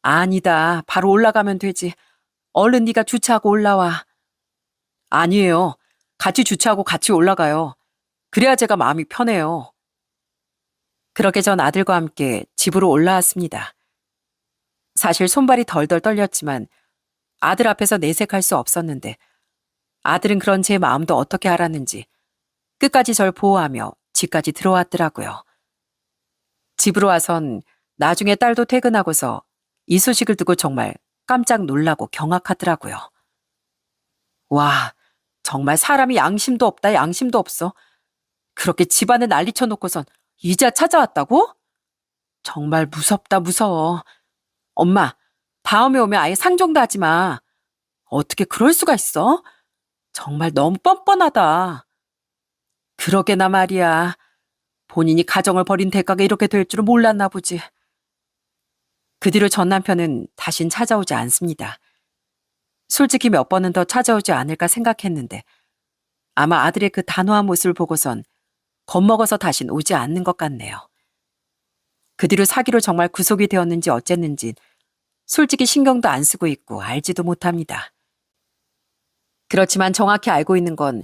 아니다. 바로 올라가면 되지. 얼른 네가 주차하고 올라와. 아니에요. 같이 주차하고 같이 올라가요. 그래야 제가 마음이 편해요. 그렇게 전 아들과 함께 집으로 올라왔습니다. 사실 손발이 덜덜 떨렸지만 아들 앞에서 내색할 수 없었는데 아들은 그런 제 마음도 어떻게 알았는지 끝까지 절 보호하며 집까지 들어왔더라고요. 집으로 와선 나중에 딸도 퇴근하고서 이 소식을 듣고 정말 깜짝 놀라고 경악하더라고요. 와, 정말 사람이 양심도 없다, 양심도 없어. 그렇게 집안에 난리 쳐놓고선 이제야 찾아왔다고? 정말 무섭다, 무서워. 엄마, 다음에 오면 아예 상종도 하지 마. 어떻게 그럴 수가 있어? 정말 너무 뻔뻔하다. 그러게나 말이야. 본인이 가정을 버린 대가가 이렇게 될 줄은 몰랐나 보지. 그 뒤로 전 남편은 다신 찾아오지 않습니다. 솔직히 몇 번은 더 찾아오지 않을까 생각했는데 아마 아들의 그 단호한 모습을 보고선 겁먹어서 다신 오지 않는 것 같네요. 그 뒤로 사기로 정말 구속이 되었는지 어쨌는지 솔직히 신경도 안 쓰고 있고 알지도 못합니다. 그렇지만 정확히 알고 있는 건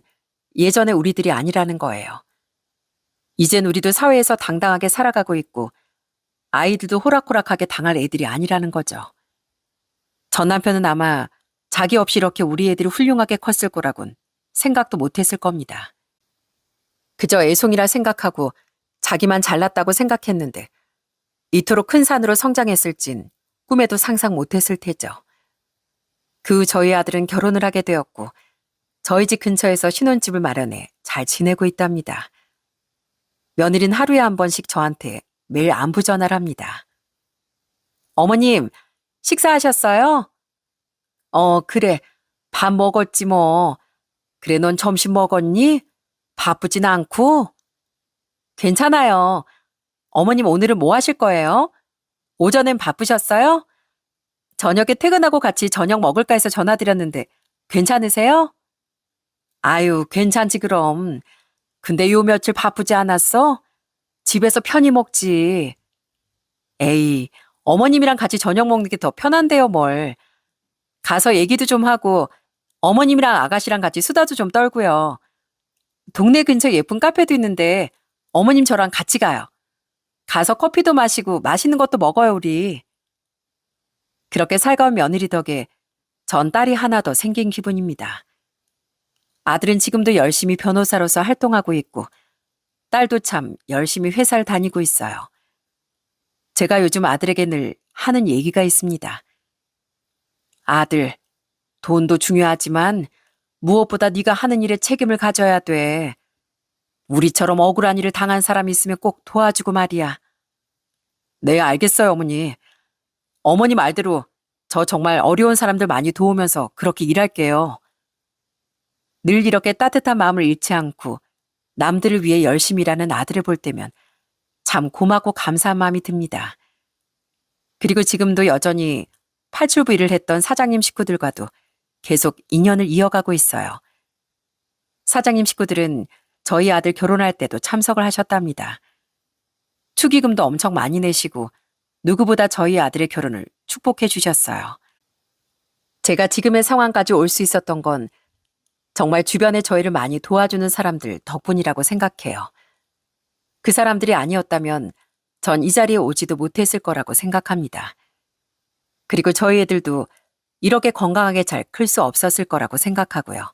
예전의 우리들이 아니라는 거예요. 이젠 우리도 사회에서 당당하게 살아가고 있고 아이들도 호락호락하게 당할 애들이 아니라는 거죠. 전 남편은 아마 자기 없이 이렇게 우리 애들이 훌륭하게 컸을 거라곤 생각도 못했을 겁니다. 그저 애송이라 생각하고 자기만 잘났다고 생각했는데 이토록 큰 산으로 성장했을진 꿈에도 상상 못했을 테죠. 그 후 저희 아들은 결혼을 하게 되었고 저희 집 근처에서 신혼집을 마련해 잘 지내고 있답니다. 며느리는 하루에 한 번씩 저한테 매일 안부 전화를 합니다. 어머님, 식사하셨어요? 그래. 밥 먹었지 뭐. 그래, 넌 점심 먹었니? 바쁘진 않고? 괜찮아요. 어머님 오늘은 뭐 하실 거예요? 오전엔 바쁘셨어요? 저녁에 퇴근하고 같이 저녁 먹을까 해서 전화드렸는데 괜찮으세요? 아유, 괜찮지 그럼. 근데 요 며칠 바쁘지 않았어? 집에서 편히 먹지. 에이, 어머님이랑 같이 저녁 먹는 게 더 편한데요, 뭘. 가서 얘기도 좀 하고 어머님이랑 아가씨랑 같이 수다도 좀 떨고요. 동네 근처에 예쁜 카페도 있는데 어머님 저랑 같이 가요. 가서 커피도 마시고 맛있는 것도 먹어요, 우리. 그렇게 살가운 며느리 덕에 전 딸이 하나 더 생긴 기분입니다. 아들은 지금도 열심히 변호사로서 활동하고 있고 딸도 참 열심히 회사를 다니고 있어요. 제가 요즘 아들에게 늘 하는 얘기가 있습니다. 아들, 돈도 중요하지만 무엇보다 네가 하는 일에 책임을 가져야 돼. 우리처럼 억울한 일을 당한 사람이 있으면 꼭 도와주고 말이야. 네, 알겠어요, 어머니. 어머니 말대로 저 정말 어려운 사람들 많이 도우면서 그렇게 일할게요. 늘 이렇게 따뜻한 마음을 잃지 않고 남들을 위해 열심히 일하는 아들을 볼 때면 참 고맙고 감사한 마음이 듭니다. 그리고 지금도 여전히 팔출부 일을 했던 사장님 식구들과도 계속 인연을 이어가고 있어요. 사장님 식구들은 저희 아들 결혼할 때도 참석을 하셨답니다. 축의금도 엄청 많이 내시고 누구보다 저희 아들의 결혼을 축복해 주셨어요. 제가 지금의 상황까지 올 수 있었던 건 정말 주변에 저희를 많이 도와주는 사람들 덕분이라고 생각해요. 그 사람들이 아니었다면 전 이 자리에 오지도 못했을 거라고 생각합니다. 그리고 저희 애들도 이렇게 건강하게 잘 클 수 없었을 거라고 생각하고요.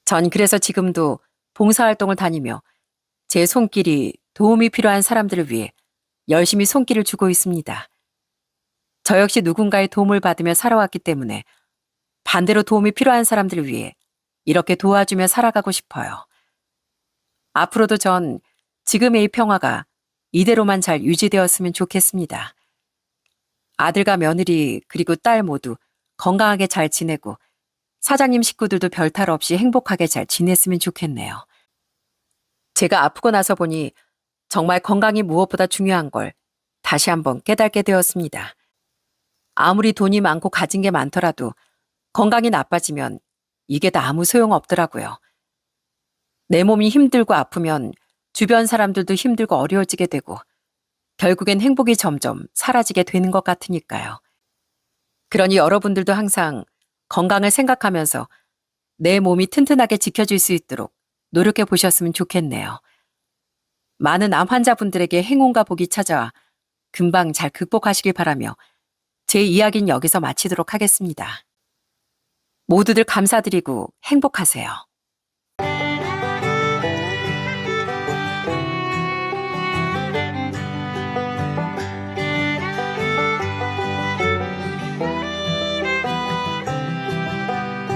전 그래서 지금도 봉사활동을 다니며 제 손길이 도움이 필요한 사람들을 위해 열심히 손길을 주고 있습니다. 저 역시 누군가의 도움을 받으며 살아왔기 때문에 반대로 도움이 필요한 사람들을 위해 이렇게 도와주며 살아가고 싶어요. 앞으로도 전 지금의 이 평화가 이대로만 잘 유지되었으면 좋겠습니다. 아들과 며느리 그리고 딸 모두 건강하게 잘 지내고 사장님 식구들도 별탈 없이 행복하게 잘 지냈으면 좋겠네요. 제가 아프고 나서 보니 정말 건강이 무엇보다 중요한 걸 다시 한번 깨닫게 되었습니다. 아무리 돈이 많고 가진 게 많더라도 건강이 나빠지면 이게 다 아무 소용 없더라고요. 내 몸이 힘들고 아프면 주변 사람들도 힘들고 어려워지게 되고 결국엔 행복이 점점 사라지게 되는 것 같으니까요. 그러니 여러분들도 항상 건강을 생각하면서 내 몸이 튼튼하게 지켜질 수 있도록 노력해 보셨으면 좋겠네요. 많은 암 환자분들에게 행운과 복이 찾아와 금방 잘 극복하시길 바라며 제 이야기는 여기서 마치도록 하겠습니다. 모두들 감사드리고 행복하세요.